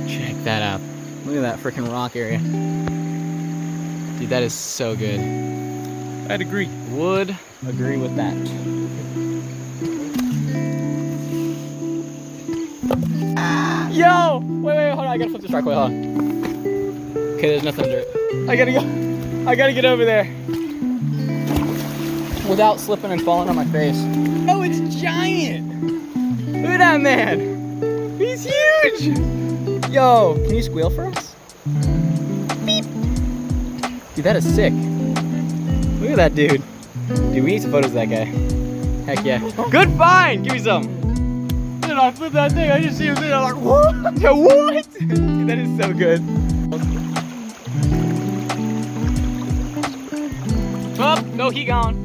Check that out. Look at that freaking rock area. Dude, that is so good. I'd agree. Would agree with that. Yo! Wait, hold on. I gotta flip this rock. Wait, hold on. Okay, there's nothing under it. I gotta go. I gotta get over there. Without slipping and falling on my face. Oh, it's giant! Look at that man! He's huge! Yo, can you squeal for us? Beep! Dude, that is sick. Look at that dude. Dude, we need some photos of that guy. Heck yeah. Good find! Give me some. Dude, I flipped that thing. I just see him there. I'm like, what? What? Dude, that is so good. Oh, no, he gone.